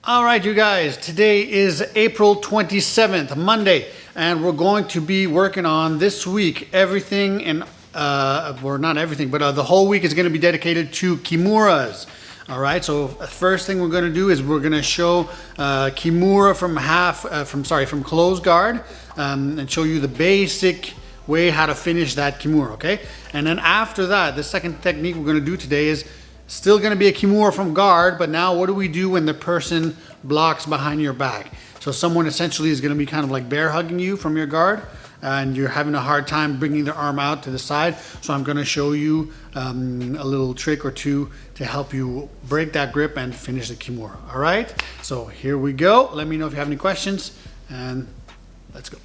All right, you guys, today is April 27th, Monday, and we're going to be working on this week everything and, or not everything, but the whole week is going to be dedicated to Kimuras. All right, so first thing we're going to do is we're going to show Kimura from closed guard, and show you the basic way how to finish that Kimura, okay? And then after that, the second technique we're going to do today is still going to be a Kimura from guard, but now what do we do when the person blocks behind your back? So someone essentially is going to be kind of like bear hugging you from your guard, and you're having a hard time bringing their arm out to the side. So I'm going to show you a little trick or two to help you break that grip and finish the Kimura. All right, so here we go. Let me know if you have any questions, and let's go.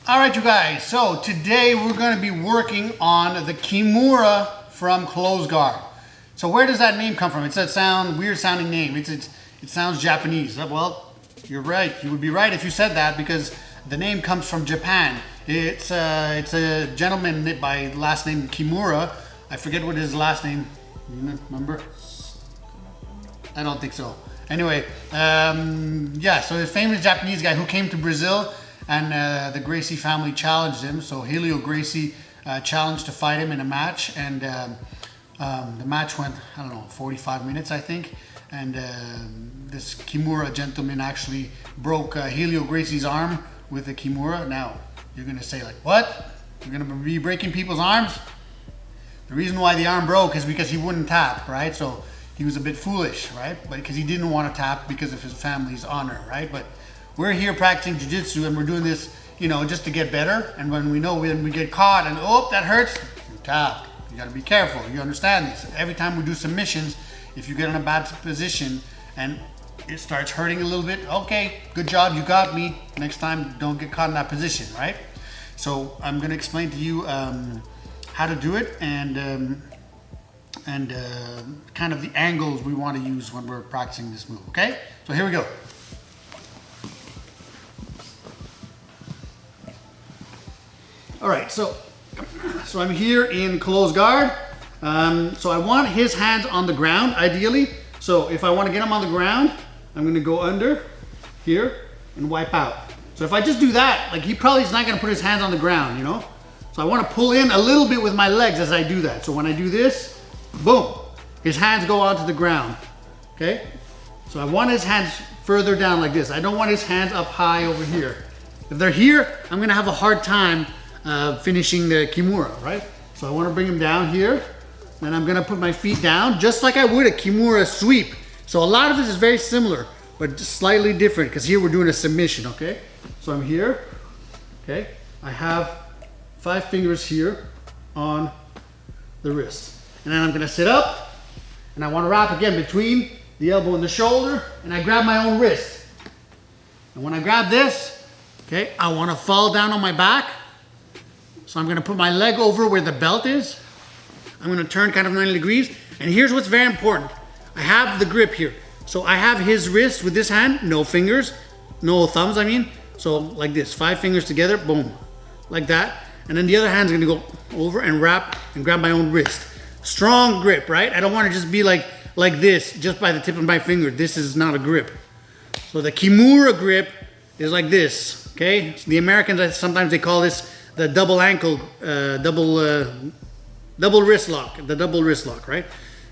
All right, you guys. So today we're going to be working on the Kimura from Close Guard. So where does that name come from? It's that weird sounding name. It sounds Japanese. Well, you're right. You would be right if you said that because the name comes from Japan. It's a gentleman by last name Kimura. I forget what his last name. You remember? I don't think so. Anyway, yeah. So a famous Japanese guy who came to Brazil. And the Gracie family challenged him. So Helio Gracie challenged to fight him in a match. And the match went, I don't know, 45 minutes, I think. And this Kimura gentleman actually broke Helio Gracie's arm with the Kimura. Now, you're going to say, like, what? You're going to be breaking people's arms? The reason why the arm broke is because he wouldn't tap, right? So he was a bit foolish, right? But because he didn't want to tap because of his family's honor, right? But we're here practicing jiu-jitsu and we're doing this, you know, just to get better. And when we get caught and, oh, that hurts, you tap. You got to be careful. You understand this. Every time we do submissions, if you get in a bad position and it starts hurting a little bit, okay, good job, you got me. Next time, don't get caught in that position, right? So I'm going to explain to you how to do it and kind of the angles we want to use when we're practicing this move, okay? So here we go. All right, so I'm here in Close Guard. So I want his hands on the ground, ideally. So if I want to get him on the ground, I'm going to go under here and wipe out. So if I just do that, like he probably is not going to put his hands on the ground, you know? So I want to pull in a little bit with my legs as I do that. So when I do this, boom, his hands go onto the ground, okay? So I want his hands further down like this. I don't want his hands up high over here. If they're here, I'm going to have a hard time finishing the Kimura, right? So I want to bring him down here, and I'm going to put my feet down just like I would a Kimura sweep. So a lot of this is very similar, but just slightly different because here we're doing a submission, okay? So I'm here, okay? I have 5 fingers here on the wrist. And then I'm going to sit up, and I want to wrap again between the elbow and the shoulder, and I grab my own wrist. And when I grab this, okay, I want to fall down on my back. So I'm going to put my leg over where the belt is. I'm going to turn kind of 90 degrees. And here's what's very important. I have the grip here. So I have his wrist with this hand, no fingers, no thumbs, I mean. So like this, 5 fingers together, boom, like that. And then the other hand's going to go over and wrap and grab my own wrist. Strong grip, right? I don't want to just be like this, just by the tip of my finger. This is not a grip. So the Kimura grip is like this, okay? So the Americans, sometimes they call this the double ankle, double wrist lock, the double wrist lock, right?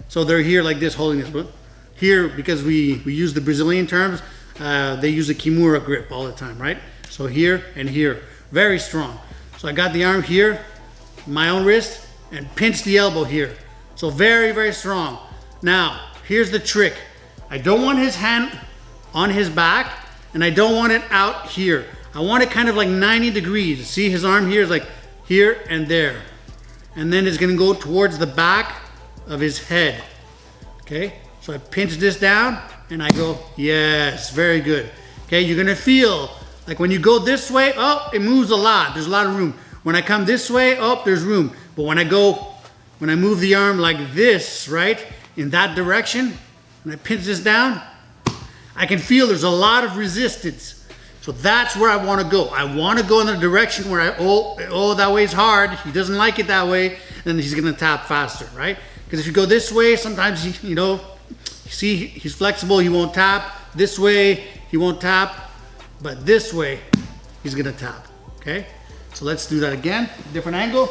So they're here like this, holding this. But here, because we use the Brazilian terms, they use a Kimura grip all the time, right? So here and here, very strong. So I got the arm here, my own wrist, and pinch the elbow here. So very, very strong. Now, here's the trick. I don't want his hand on his back, and I don't want it out here. I want it kind of like 90 degrees. See, his arm here is like here and there. And then it's gonna go towards the back of his head. Okay, so I pinch this down and I go, yes, very good. Okay, you're gonna feel like when you go this way, oh, it moves a lot. There's a lot of room. When I come this way, oh, there's room. But when I move the arm like this, right, in that direction, and I pinch this down, I can feel there's a lot of resistance. So that's where I want to go. I want to go in the direction where oh, that way's hard. He doesn't like it that way. And he's going to tap faster, right? Because if you go this way, sometimes, see, he's flexible. He won't tap. This way, he won't tap. But this way, he's going to tap, okay? So let's do that again. Different angle.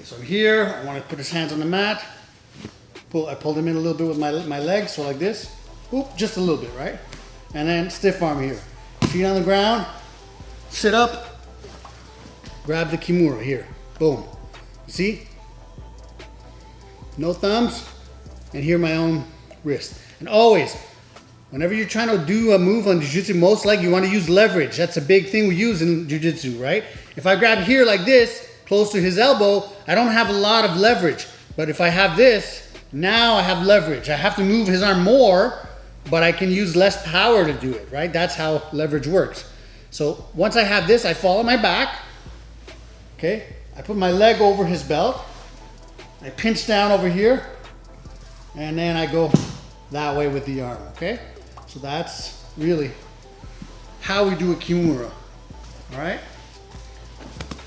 So here, I want to put his hands on the mat. I pulled him in a little bit with my legs, so like this. Oop, just a little bit, right? And then stiff arm here. Feet on the ground, sit up, grab the Kimura here. Boom. See? No thumbs, and here my own wrist. And always, whenever you're trying to do a move on jiu-jitsu, most likely you want to use leverage. That's a big thing we use in jiu-jitsu, right? If I grab here like this, close to his elbow, I don't have a lot of leverage. But if I have this, now I have leverage. I have to move his arm more but I can use less power to do it, right? That's how leverage works. So once I have this, I fall on my back, okay? I put my leg over his belt, I pinch down over here, and then I go that way with the arm, okay? So that's really how we do a Kimura, all right?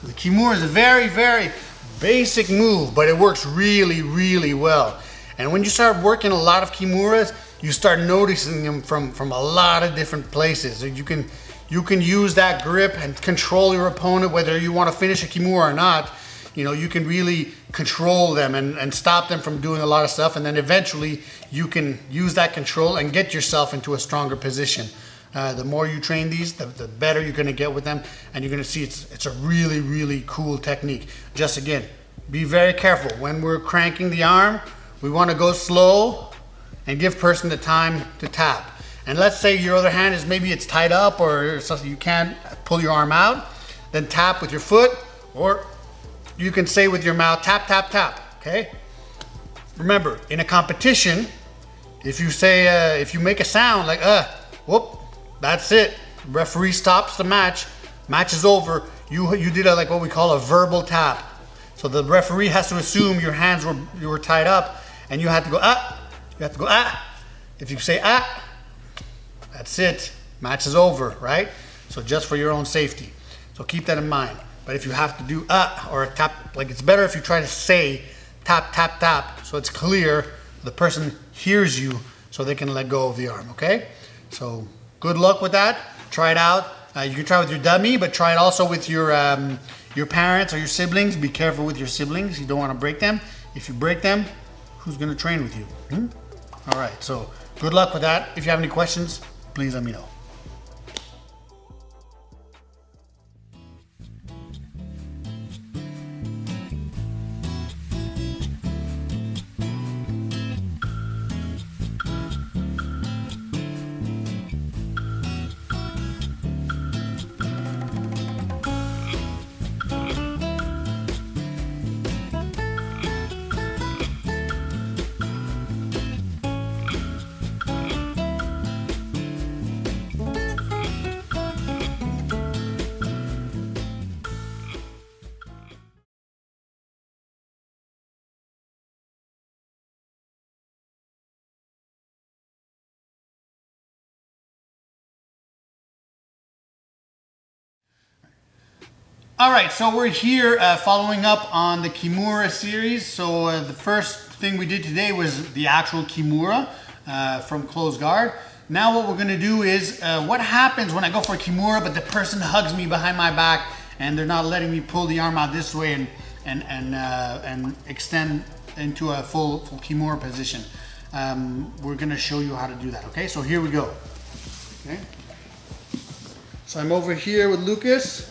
The Kimura is a very, very basic move, but it works really, really well. And when you start working a lot of Kimuras, you start noticing them from a lot of different places. So you can use that grip and control your opponent, whether you want to finish a Kimura or not. You know, you can really control them and stop them from doing a lot of stuff. And then eventually you can use that control and get yourself into a stronger position. The more you train these, the better you're going to get with them. And you're going to see it's a really, really cool technique. Just again, be very careful. When we're cranking the arm, we want to go slow and give person the time to tap. And let's say your other hand is maybe it's tied up or something, you can't pull your arm out, then tap with your foot, or you can say with your mouth, tap, tap, tap, okay? Remember, in a competition, if you say, if you make a sound like, whoop, that's it. Referee stops the match, match is over. You did like what we call a verbal tap. So the referee has to assume your hands were tied up and you have to go, you have to go, If you say, that's it, match is over, right? So just for your own safety. So keep that in mind. But if you have to do or a tap, like it's better if you try to say tap, tap, tap, so it's clear, the person hears you so they can let go of the arm, okay? So good luck with that. Try it out. You can try with your dummy, but try it also with your parents or your siblings. Be careful with your siblings. You don't want to break them. If you break them, who's going to train with you? All right, so good luck with that. If you have any questions, please let me know. All right, so we're here following up on the Kimura series. So the first thing we did today was the actual Kimura from closed guard. Now what we're gonna do is, what happens when I go for a Kimura but the person hugs me behind my back and they're not letting me pull the arm out this way and extend into a full Kimura position. We're gonna show you how to do that, okay? So here we go, okay? So I'm over here with Lucas.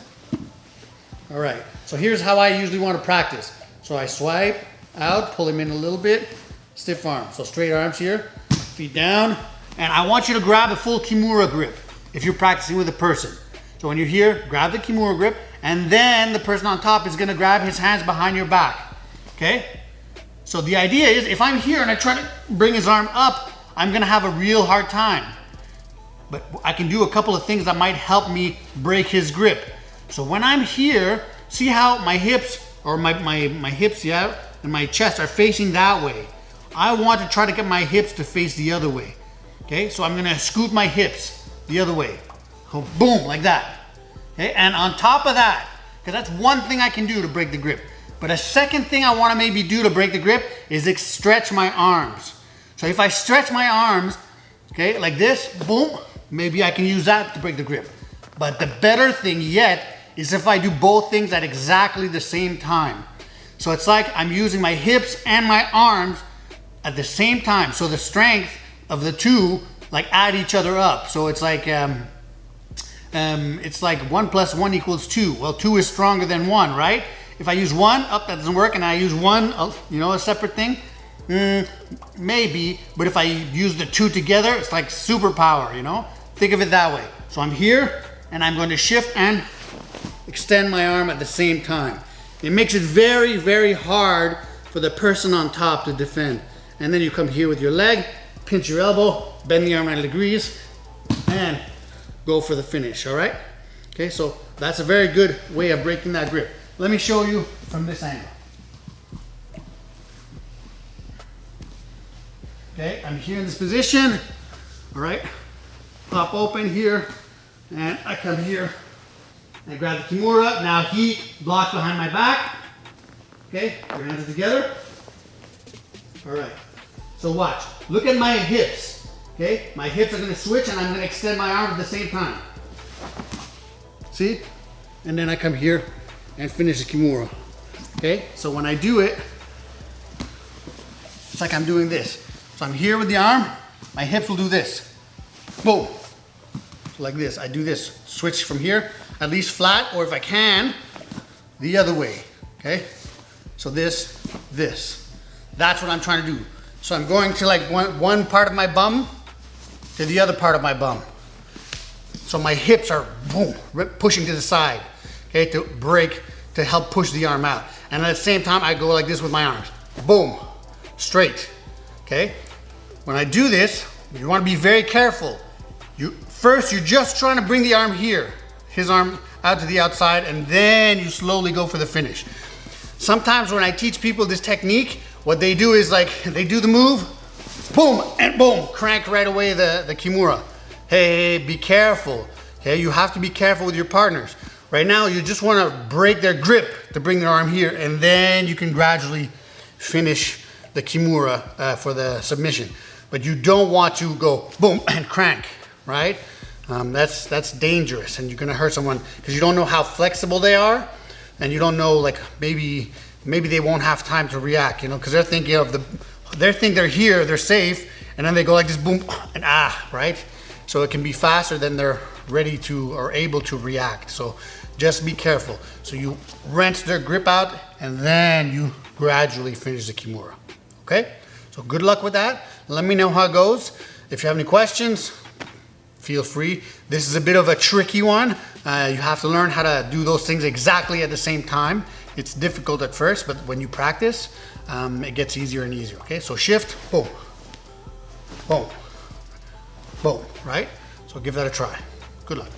All right, so here's how I usually want to practice. So I swipe out, pull him in a little bit, stiff arm. So straight arms here, feet down, and I want you to grab a full Kimura grip if you're practicing with a person. So when you're here, grab the Kimura grip, and then the person on top is gonna grab his hands behind your back, okay? So the idea is, if I'm here and I try to bring his arm up, I'm gonna have a real hard time. But I can do a couple of things that might help me break his grip. So when I'm here, see how my hips, or my hips, yeah, and my chest are facing that way. I want to try to get my hips to face the other way. Okay, so I'm gonna scoot my hips the other way. So boom, like that. Okay, and on top of that, because that's one thing I can do to break the grip. But a second thing I wanna maybe do to break the grip is stretch my arms. So if I stretch my arms, okay, like this, boom, maybe I can use that to break the grip. But the better thing yet is if I do both things at exactly the same time. So it's like I'm using my hips and my arms at the same time. So the strength of the two like add each other up. So it's like 1 + 1 = 2. Well, 2 is stronger than 1, right? If I use 1, that doesn't work, and I use 1, you know, a separate thing, maybe. But if I use the 2 together, it's like superpower, you know? Think of it that way. So I'm here, and I'm going to shift and extend my arm at the same time. It makes it very, very hard for the person on top to defend. And then you come here with your leg, pinch your elbow, bend the arm 90 degrees, and go for the finish, all right? Okay, so that's a very good way of breaking that grip. Let me show you from this angle. Okay, I'm here in this position, all right? Pop open here, and I come here and grab the Kimura. Now heat blocked behind my back. Okay, your hands are together. All right, so watch. Look at my hips, okay? My hips are gonna switch and I'm gonna extend my arm at the same time. See? And then I come here and finish the Kimura. Okay, so when I do it, it's like I'm doing this. So I'm here with the arm, my hips will do this. Boom. So like this, I do this. Switch from here, at least flat, or if I can, the other way, okay? So this. That's what I'm trying to do. So I'm going to like one part of my bum to the other part of my bum. So my hips are boom, pushing to the side, okay, to break, to help push the arm out. And at the same time, I go like this with my arms. Boom, straight, okay? When I do this, you wanna be very careful. First, you're just trying to bring the arm here, his arm out to the outside, and then you slowly go for the finish. Sometimes when I teach people this technique, what they do is like, they do the move, boom, and boom, crank right away the Kimura. Hey, be careful, okay? You have to be careful with your partners. Right now, you just wanna break their grip to bring their arm here, and then you can gradually finish the Kimura for the submission. But you don't want to go boom and crank, right? That's dangerous, and you're gonna hurt someone because you don't know how flexible they are, and you don't know, like, maybe they won't have time to react, you know, because they're thinking of they think they're here, they're safe, and then they go like this, boom, and right? So it can be faster than they're ready to or able to react. So just be careful. So you wrench their grip out, and then you gradually finish the Kimura, okay? So good luck with that. Let me know how it goes. If you have any questions, feel free. This is a bit of a tricky one. You have to learn how to do those things exactly at the same time. It's difficult at first, but when you practice, it gets easier and easier, okay? So shift, boom, boom, boom, right? So give that a try. Good luck.